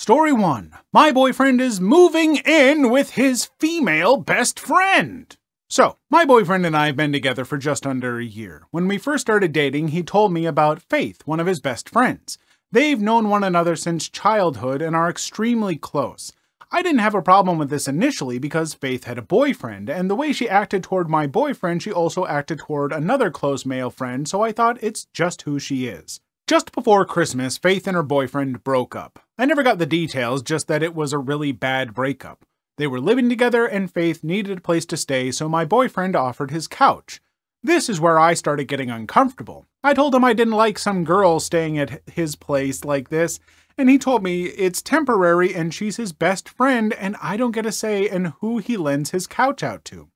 Story 1. My boyfriend is moving in with his female best friend. So, my boyfriend and I have been together for just under a year. When we first started dating, he told me about Faith, one of his best friends. They've known one another since childhood and are extremely close. I didn't have a problem with this initially because Faith had a boyfriend, and the way she acted toward my boyfriend, she also acted toward another close male friend, so I thought it's just who she is. Just before Christmas, Faith and her boyfriend broke up. I never got the details, just that it was a really bad breakup. They were living together and Faith needed a place to stay, so my boyfriend offered his couch. This is where I started getting uncomfortable. I told him I didn't like some girl staying at his place like this, and he told me it's temporary and she's his best friend and I don't get a say in who he lends his couch out to.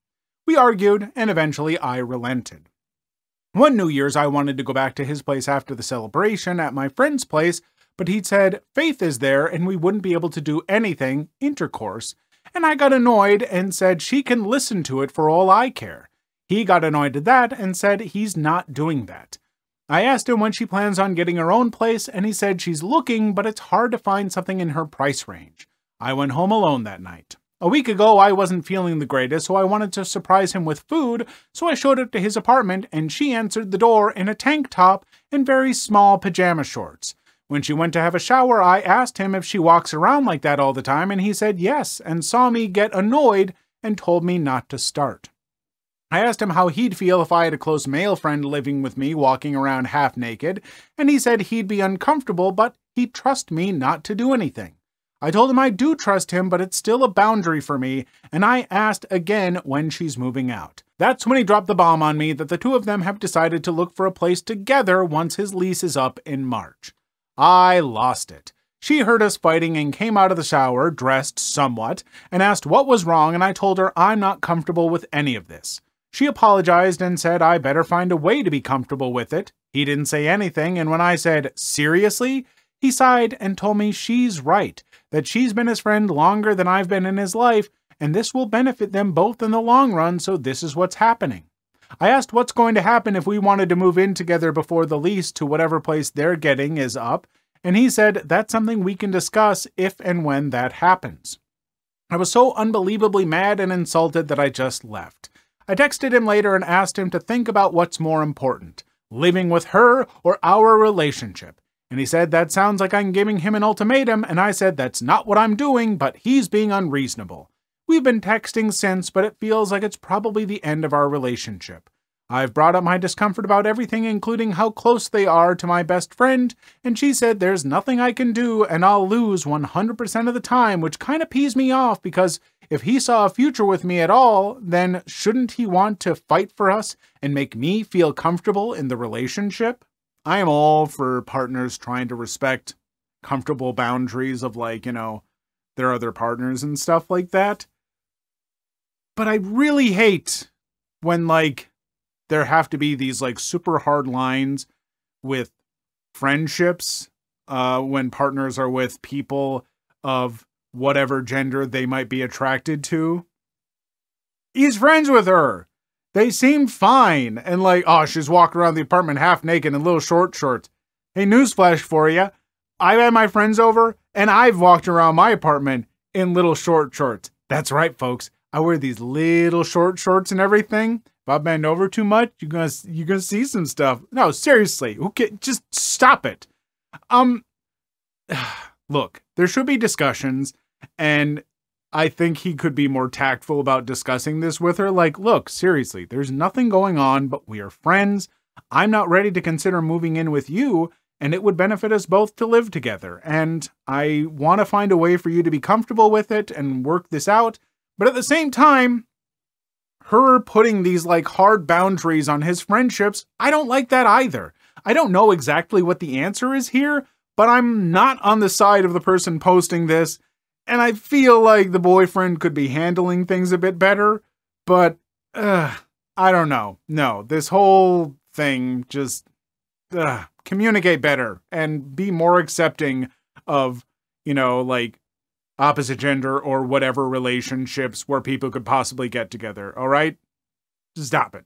We argued, and eventually I relented. One New Year's, I wanted to go back to his place after the celebration at my friend's place, but he'd said Faith is there and we wouldn't be able to do anything, intercourse, and I got annoyed and said she can listen to it for all I care. He got annoyed at that and said he's not doing that. I asked him when she plans on getting her own place, and he said she's looking, but it's hard to find something in her price range. I went home alone that night. A week ago, I wasn't feeling the greatest, so I wanted to surprise him with food, so I showed up to his apartment, and she answered the door in a tank top and very small pajama shorts. When she went to have a shower, I asked him if she walks around like that all the time, and he said yes, and saw me get annoyed and told me not to start. I asked him how he'd feel if I had a close male friend living with me walking around half naked, and he said he'd be uncomfortable, but he'd trust me not to do anything. I told him I do trust him, but it's still a boundary for me, and I asked again when she's moving out. That's when he dropped the bomb on me that the two of them have decided to look for a place together once his lease is up in March. I lost it. She heard us fighting and came out of the shower, dressed somewhat, and asked what was wrong, and I told her I'm not comfortable with any of this. She apologized and said I better find a way to be comfortable with it. He didn't say anything, and when I said, "Seriously?" he sighed and told me she's right, that she's been his friend longer than I've been in his life, and this will benefit them both in the long run, so this is what's happening. I asked what's going to happen if we wanted to move in together before the lease to whatever place they're getting is up, and he said that's something we can discuss if and when that happens. I was so unbelievably mad and insulted that I just left. I texted him later and asked him to think about what's more important, living with her or our relationship. And he said that sounds like I'm giving him an ultimatum, and I said that's not what I'm doing, but he's being unreasonable. We've been texting since, but it feels like it's probably the end of our relationship. I've brought up my discomfort about everything, including how close they are to my best friend, and she said there's nothing I can do and I'll lose 100% of the time, which kind of pees me off because if he saw a future with me at all, then shouldn't he want to fight for us and make me feel comfortable in the relationship? I am all for partners trying to respect comfortable boundaries of their other partners and stuff like that. But I really hate when there have to be these super hard lines with friendships when partners are with people of whatever gender they might be attracted to. He's friends with her. They seem fine. And oh, she's walking around the apartment half naked in little short shorts. Hey, newsflash for you. I've had my friends over and I've walked around my apartment in little short shorts. That's right, folks. I wear these little short shorts and everything. If I bend over too much, you're gonna see some stuff. No, seriously. Okay, just stop it. Look, there should be discussions, and I think he could be more tactful about discussing this with her. Look, seriously, there's nothing going on, but we are friends. I'm not ready to consider moving in with you, and it would benefit us both to live together. And I want to find a way for you to be comfortable with it and work this out. But at the same time, her putting these hard boundaries on his friendships, I don't like that either. I don't know exactly what the answer is here, but I'm not on the side of the person posting this, and I feel like the boyfriend could be handling things a bit better, but I don't know. No, this whole thing just communicate better and be more accepting of, opposite gender or whatever relationships where people could possibly get together, all right? Stop it.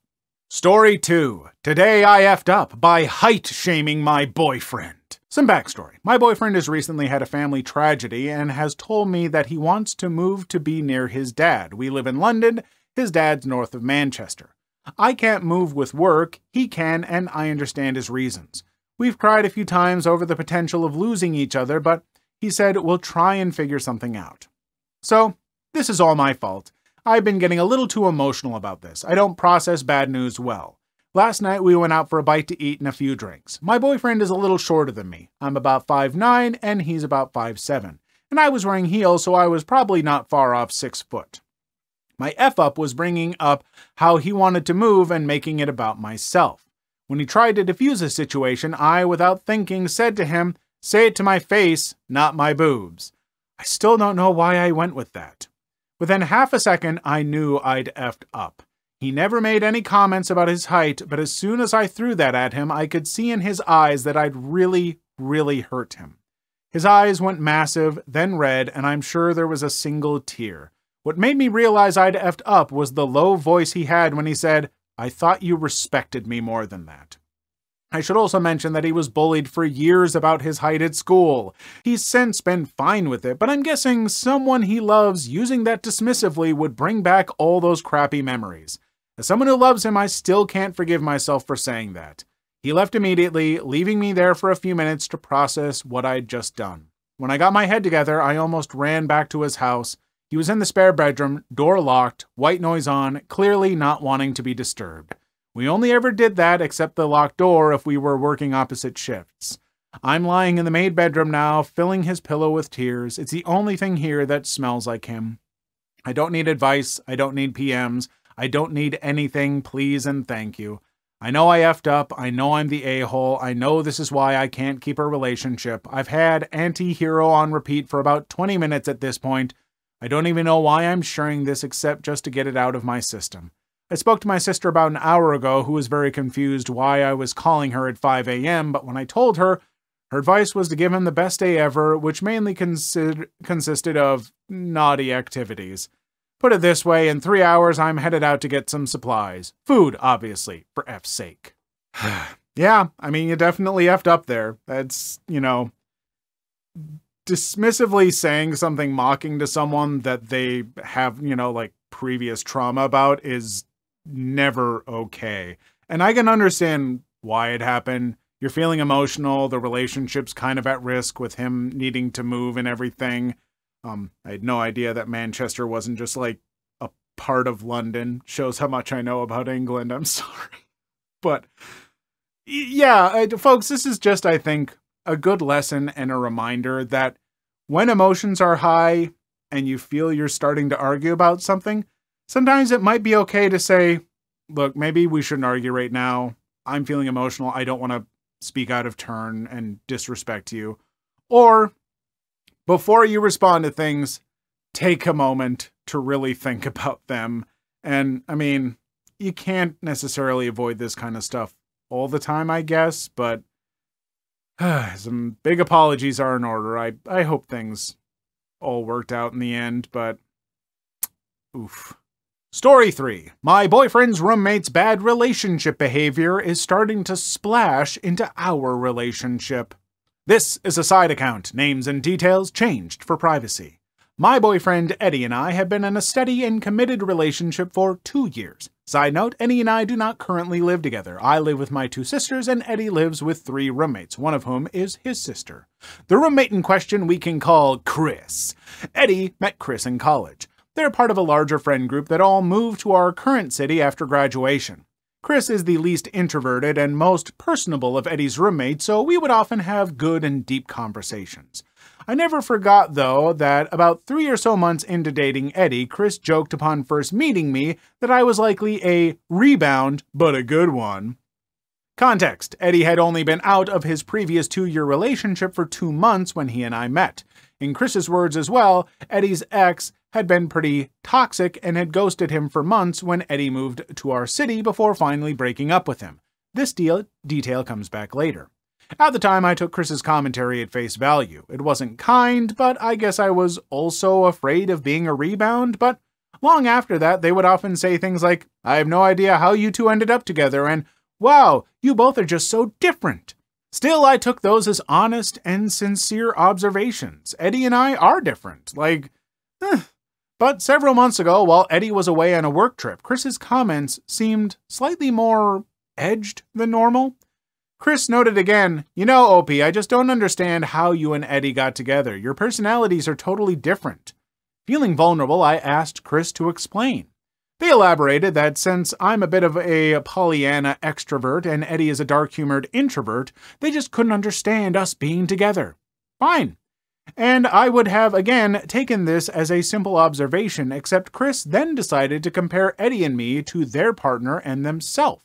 Story 2. Today I effed up by height shaming my boyfriend. Some backstory. My boyfriend has recently had a family tragedy and has told me that he wants to move to be near his dad. We live in London, his dad's north of Manchester. I can't move with work, he can, and I understand his reasons. We've cried a few times over the potential of losing each other, but he said we'll try and figure something out. So, this is all my fault. I've been getting a little too emotional about this. I don't process bad news well. Last night we went out for a bite to eat and a few drinks. My boyfriend is a little shorter than me. I'm about 5'9" and he's about 5'7". And I was wearing heels, so I was probably not far off 6 foot. My F-up was bringing up how he wanted to move and making it about myself. When he tried to defuse the situation, I, without thinking, said to him, "Say it to my face, not my boobs." I still don't know why I went with that. Within half a second, I knew I'd effed up. He never made any comments about his height, but as soon as I threw that at him, I could see in his eyes that I'd really, really hurt him. His eyes went massive, then red, and I'm sure there was a single tear. What made me realize I'd effed up was the low voice he had when he said, "I thought you respected me more than that." I should also mention that he was bullied for years about his height at school. He's since been fine with it, but I'm guessing someone he loves using that dismissively would bring back all those crappy memories. As someone who loves him, I still can't forgive myself for saying that. He left immediately, leaving me there for a few minutes to process what I'd just done. When I got my head together, I almost ran back to his house. He was in the spare bedroom, door locked, white noise on, clearly not wanting to be disturbed. We only ever did that except the locked door if we were working opposite shifts. I'm lying in the maid bedroom now, filling his pillow with tears. It's the only thing here that smells like him. I don't need advice. I don't need PMs. I don't need anything, please and thank you. I know I effed up. I know I'm the a-hole. I know this is why I can't keep a relationship. I've had anti-hero on repeat for about 20 minutes at this point. I don't even know why I'm sharing this except just to get it out of my system. I spoke to my sister about an hour ago who was very confused why I was calling her at 5 a.m., but when I told her, her advice was to give him the best day ever, which mainly consisted of naughty activities. Put it this way, in 3 hours I'm headed out to get some supplies. Food, obviously, for F's sake. Yeah, I mean, you definitely effed up there. That's, dismissively saying something mocking to someone that they have, previous trauma about is never okay. And I can understand why it happened. You're feeling emotional, the relationship's kind of at risk with him needing to move and everything. I had no idea that Manchester wasn't just like a part of London. Shows how much I know about England, I'm sorry. But yeah, folks, this is just, I think, a good lesson and a reminder that when emotions are high and you feel you're starting to argue about something, sometimes it might be okay to say, look, maybe we shouldn't argue right now. I'm feeling emotional. I don't want to speak out of turn and disrespect you. Or before you respond to things, take a moment to really think about them. And I mean, you can't necessarily avoid this kind of stuff all the time, I guess, but some big apologies are in order. I hope things all worked out in the end, but oof. Story 3. My boyfriend's roommate's bad relationship behavior is starting to splash into our relationship. This is a side account. Names and details changed for privacy. My boyfriend Eddie and I have been in a steady and committed relationship for 2 years. Side note, Eddie and I do not currently live together. I live with my 2 sisters and Eddie lives with 3 roommates, one of whom is his sister. The roommate in question we can call Chris. Eddie met Chris in college. They're part of a larger friend group that all moved to our current city after graduation. Chris is the least introverted and most personable of Eddie's roommates, so we would often have good and deep conversations. I never forgot, though, that about 3 or so months into dating Eddie, Chris joked upon first meeting me that I was likely a rebound, but a good one. Context: Eddie had only been out of his previous 2-year relationship for 2 months when he and I met. In Chris's words as well, Eddie's ex had been pretty toxic and had ghosted him for months when Eddie moved to our city before finally breaking up with him. This detail comes back later. At the time, I took Chris's commentary at face value. It wasn't kind, but I guess I was also afraid of being a rebound, but long after that, they would often say things like, "I have no idea how you two ended up together," and "Wow, you both are just so different." Still, I took those as honest and sincere observations. Eddie and I are different. But several months ago, while Eddie was away on a work trip, Chris's comments seemed slightly more edged than normal. Chris noted again, "You know, OP, I just don't understand how you and Eddie got together. Your personalities are totally different." Feeling vulnerable, I asked Chris to explain. They elaborated that since I'm a bit of a Pollyanna extrovert and Eddie is a dark-humored introvert, they just couldn't understand us being together. Fine. And I would have, again, taken this as a simple observation, except Chris then decided to compare Eddie and me to their partner and themselves.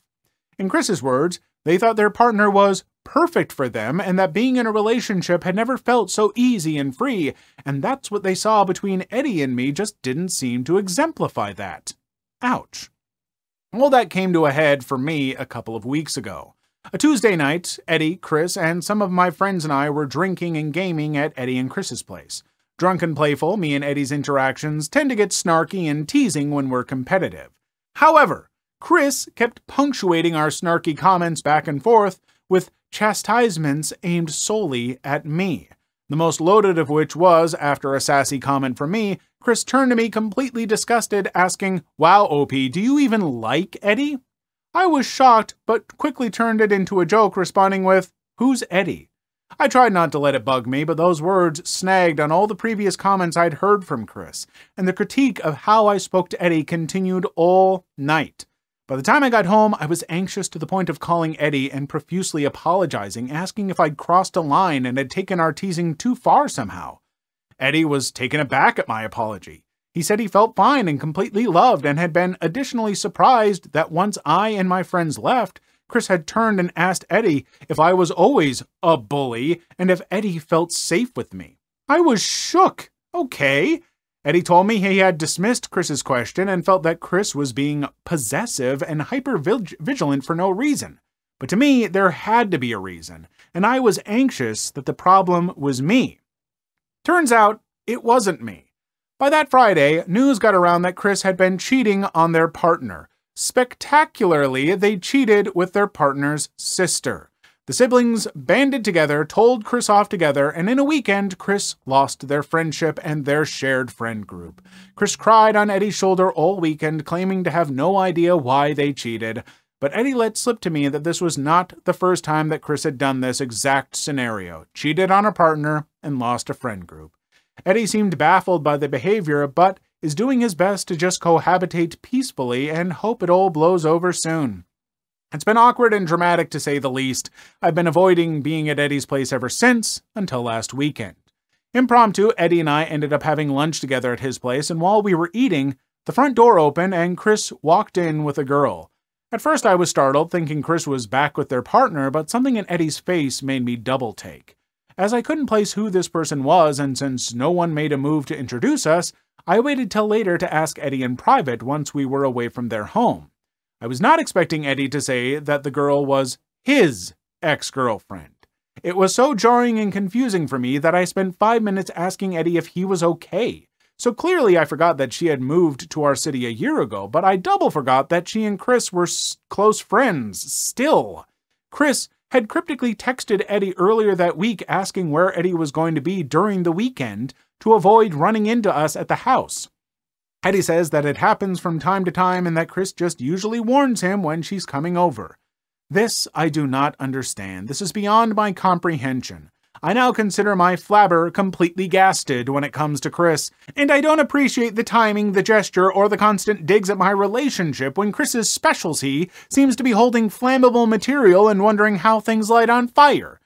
In Chris's words, they thought their partner was perfect for them and that being in a relationship had never felt so easy and free, and that's what they saw between Eddie and me just didn't seem to exemplify that. Ouch. Well, that came to a head for me a couple of weeks ago. A Tuesday night, Eddie, Chris, and some of my friends and I were drinking and gaming at Eddie and Chris's place. Drunk and playful, me and Eddie's interactions tend to get snarky and teasing when we're competitive. However, Chris kept punctuating our snarky comments back and forth with chastisements aimed solely at me. The most loaded of which was, after a sassy comment from me, Chris turned to me completely disgusted, asking, "Wow, OP, do you even like Eddie?" I was shocked, but quickly turned it into a joke, responding with, "Who's Eddie?" I tried not to let it bug me, but those words snagged on all the previous comments I'd heard from Chris, and the critique of how I spoke to Eddie continued all night. By the time I got home, I was anxious to the point of calling Eddie and profusely apologizing, asking if I'd crossed a line and had taken our teasing too far somehow. Eddie was taken aback at my apology. He said he felt fine and completely loved and had been additionally surprised that once I and my friends left, Chris had turned and asked Eddie if I was always a bully and if Eddie felt safe with me. I was shook. Okay. Eddie told me he had dismissed Chris's question and felt that Chris was being possessive and hyper-vigilant for no reason. But to me, there had to be a reason, and I was anxious that the problem was me. Turns out, it wasn't me. By that Friday, news got around that Chris had been cheating on their partner. Spectacularly, they cheated with their partner's sister. The siblings banded together, told Chris off together, and in a weekend, Chris lost their friendship and their shared friend group. Chris cried on Eddie's shoulder all weekend, claiming to have no idea why they cheated. But Eddie let slip to me that this was not the first time that Chris had done this exact scenario, cheated on a partner and lost a friend group. Eddie seemed baffled by the behavior, but is doing his best to just cohabitate peacefully and hope it all blows over soon. It's been awkward and dramatic to say the least. I've been avoiding being at Eddie's place ever since, until last weekend. Impromptu, Eddie and I ended up having lunch together at his place, and while we were eating, the front door opened and Chris walked in with a girl. At first I was startled, thinking Chris was back with their partner, but something in Eddie's face made me double take. As I couldn't place who this person was, and since no one made a move to introduce us, I waited till later to ask Eddie in private once we were away from their home. I was not expecting Eddie to say that the girl was his ex-girlfriend. It was so jarring and confusing for me that I spent 5 minutes asking Eddie if he was okay. So clearly I forgot that she had moved to our city a year ago, but I double forgot that she and Chris were close friends still. Chris had cryptically texted Eddie earlier that week asking where Eddie was going to be during the weekend to avoid running into us at the house. Eddie says that it happens from time to time and that Chris just usually warns him when she's coming over. This I do not understand. This is beyond my comprehension. I now consider my flabber completely gasted when it comes to Chris, and I don't appreciate the timing, the gesture, or the constant digs at my relationship when Chris's specialty seems to be holding flammable material and wondering how things light on fire.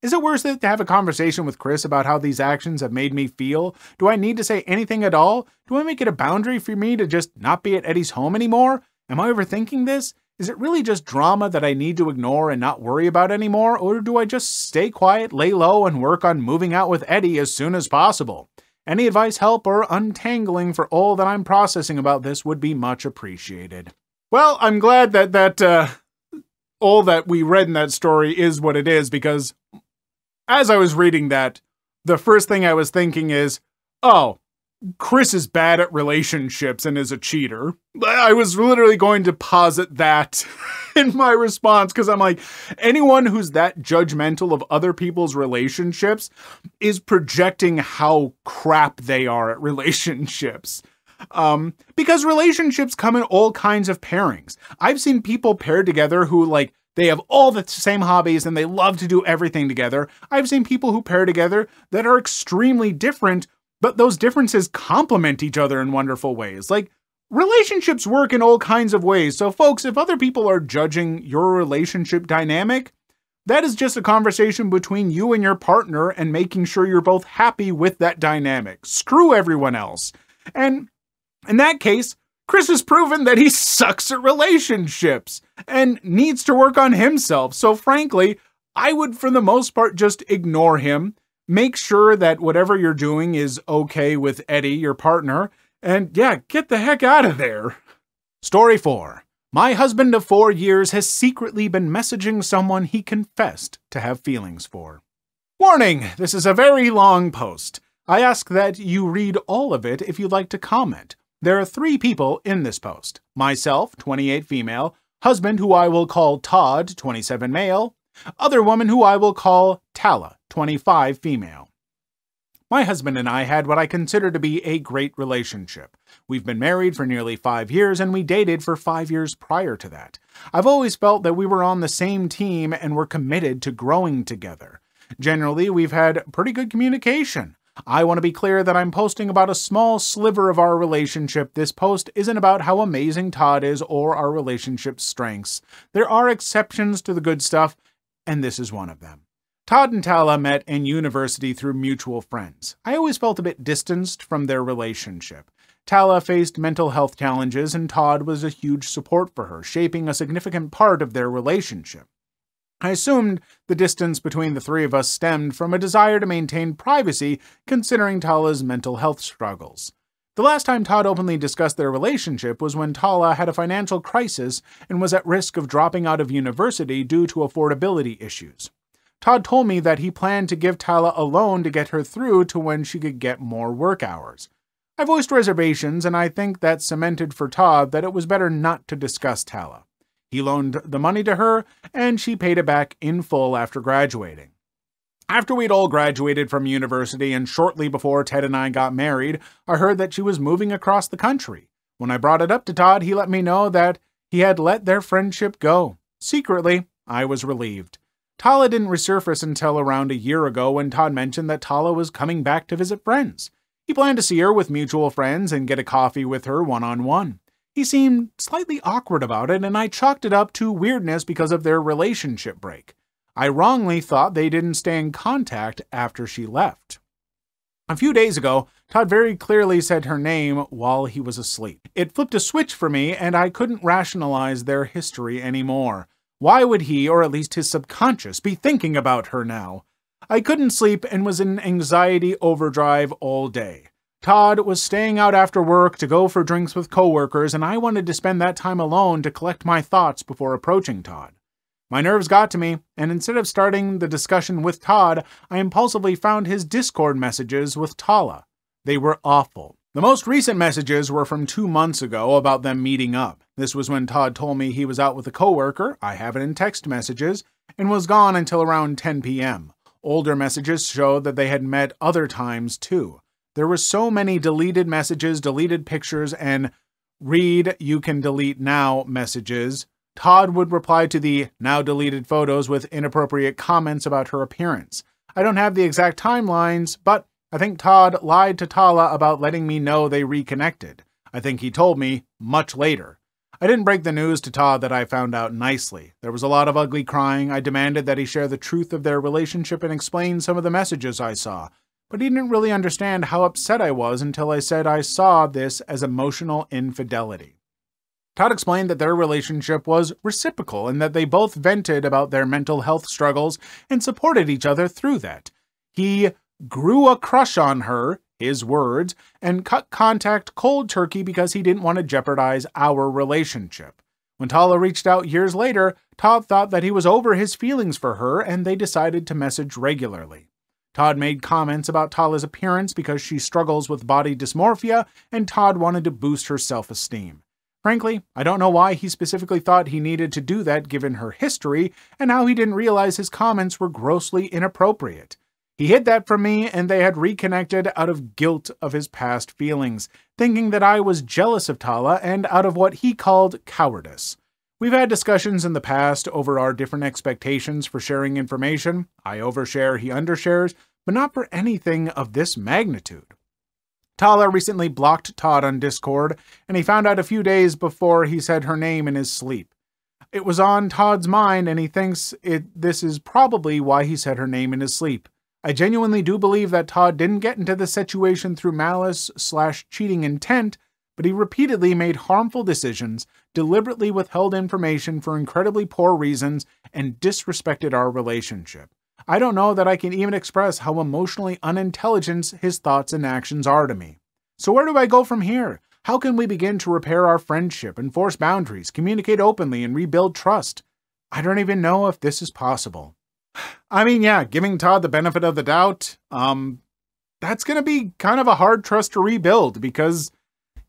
Is it worth it to have a conversation with Chris about how these actions have made me feel? Do I need to say anything at all? Do I make it a boundary for me to just not be at Eddie's home anymore? Am I overthinking this? Is it really just drama that I need to ignore and not worry about anymore? Or do I just stay quiet, lay low, and work on moving out with Eddie as soon as possible? Any advice, help, or untangling for all that I'm processing about this would be much appreciated. Well, I'm glad that all that we read in that story is what it is, because as I was reading that, the first thing I was thinking is, oh, Chris is bad at relationships and is a cheater. I was literally going to posit that in my response because I'm like, anyone who's that judgmental of other people's relationships is projecting how crap they are at relationships. Because relationships come in all kinds of pairings. I've seen people paired together who they have all the same hobbies and they love to do everything together. I've seen people who pair together that are extremely different, but those differences complement each other in wonderful ways. Relationships work in all kinds of ways. So folks, if other people are judging your relationship dynamic, that is just a conversation between you and your partner and making sure you're both happy with that dynamic. Screw everyone else. And in that case, Chris has proven that he sucks at relationships and needs to work on himself. So frankly, I would for the most part just ignore him. Make sure that whatever you're doing is okay with Eddie, your partner, and yeah, get the heck out of there. Story 4. My husband of 4 years has secretly been messaging someone he confessed to have feelings for. Warning, this is a very long post. I ask that you read all of it if you'd like to comment. There are 3 people in this post. Myself, 28 female, husband who I will call Todd, 27 male, other woman who I will call Tala, 25 female. My husband and I had what I consider to be a great relationship. We've been married for nearly 5 years and we dated for 5 years prior to that. I've always felt that we were on the same team and were committed to growing together. Generally, we've had pretty good communication. I want to be clear that I'm posting about a small sliver of our relationship. This post isn't about how amazing Todd is or our relationship's strengths. There are exceptions to the good stuff, and this is one of them. Todd and Tala met in university through mutual friends. I always felt a bit distanced from their relationship. Tala faced mental health challenges, and Todd was a huge support for her, shaping a significant part of their relationship. I assumed the distance between the 3 of us stemmed from a desire to maintain privacy, considering Tala's mental health struggles. The last time Todd openly discussed their relationship was when Tala had a financial crisis and was at risk of dropping out of university due to affordability issues. Todd told me that he planned to give Tala a loan to get her through to when she could get more work hours. I voiced reservations, and I think that cemented for Todd that it was better not to discuss Tala. He loaned the money to her, and she paid it back in full after graduating. After we'd all graduated from university and shortly before Ted and I got married, I heard that she was moving across the country. When I brought it up to Todd, he let me know that he had let their friendship go. Secretly, I was relieved. Tala didn't resurface until around a year ago when Todd mentioned that Tala was coming back to visit friends. He planned to see her with mutual friends and get a coffee with her one-on-one. He seemed slightly awkward about it, and I chalked it up to weirdness because of their relationship break. I wrongly thought they didn't stay in contact after she left. A few days ago, Todd very clearly said her name while he was asleep. It flipped a switch for me, and I couldn't rationalize their history anymore. Why would he, or at least his subconscious, be thinking about her now? I couldn't sleep and was in anxiety overdrive all day. Todd was staying out after work to go for drinks with coworkers, and I wanted to spend that time alone to collect my thoughts before approaching Todd. My nerves got to me, and instead of starting the discussion with Todd, I impulsively found his Discord messages with Tala. They were awful. The most recent messages were from 2 months ago about them meeting up. This was when Todd told me he was out with a coworker, I have it in text messages, and was gone until around 10 p.m. Older messages showed that they had met other times too. There were so many deleted messages, deleted pictures, and read you can delete now messages. Todd would reply to the now deleted photos with inappropriate comments about her appearance. I don't have the exact timelines, but I think Todd lied to Tala about letting me know they reconnected. I think he told me much later. I didn't break the news to Todd that I found out nicely. There was a lot of ugly crying. I demanded that he share the truth of their relationship and explain some of the messages I saw. But he didn't really understand how upset I was until I said I saw this as emotional infidelity. Todd explained that their relationship was reciprocal and that they both vented about their mental health struggles and supported each other through that. He grew a crush on her, his words, and cut contact cold turkey because he didn't want to jeopardize our relationship. When Tala reached out years later, Todd thought that he was over his feelings for her and they decided to message regularly. Todd made comments about Tala's appearance because she struggles with body dysmorphia, and Todd wanted to boost her self-esteem. Frankly, I don't know why he specifically thought he needed to do that given her history, and how he didn't realize his comments were grossly inappropriate. He hid that from me, and they had reconnected out of guilt of his past feelings, thinking that I was jealous of Tala and out of what he called cowardice. We've had discussions in the past over our different expectations for sharing information. I overshare, he undershares, but not for anything of this magnitude. Tala recently blocked Todd on Discord, and he found out a few days before he said her name in his sleep. It was on Todd's mind, and he thinks this is probably why he said her name in his sleep. I genuinely do believe that Todd didn't get into the situation through malice/cheating intent, but he repeatedly made harmful decisions, deliberately withheld information for incredibly poor reasons, and disrespected our relationship. I don't know that I can even express how emotionally unintelligent his thoughts and actions are to me. So where do I go from here? How can we begin to repair our friendship, enforce boundaries, communicate openly, and rebuild trust? I don't even know if this is possible. I mean, yeah, giving Todd the benefit of the doubt, that's going to be kind of a hard trust to rebuild because,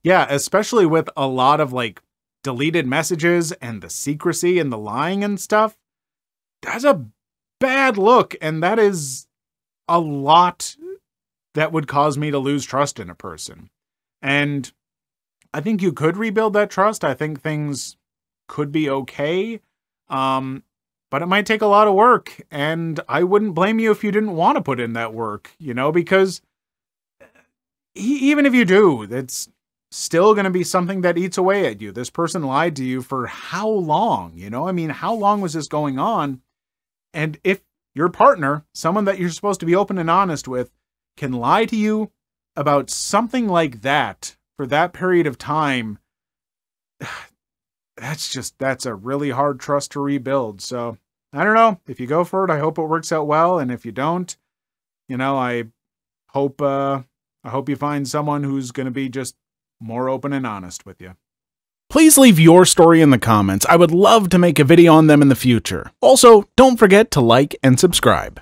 yeah, especially with a lot of, like, deleted messages and the secrecy and the lying and stuff, that's a bad look, and that is a lot that would cause me to lose trust in a person. And I think you could rebuild that trust. I think things could be okay. But it might take a lot of work, and I wouldn't blame you if you didn't want to put in that work, you know, because even if you do, it's still going to be something that eats away at you. This person lied to you for how long, you know? I mean, how long was this going on? And if your partner, someone that you're supposed to be open and honest with, can lie to you about something like that for that period of time, that's a really hard trust to rebuild. So I don't know. If you go for it, I hope it works out well. And if you don't, you know, I hope you find someone who's going to be just more open and honest with you. Please leave your story in the comments. I would love to make a video on them in the future. Also, don't forget to like and subscribe.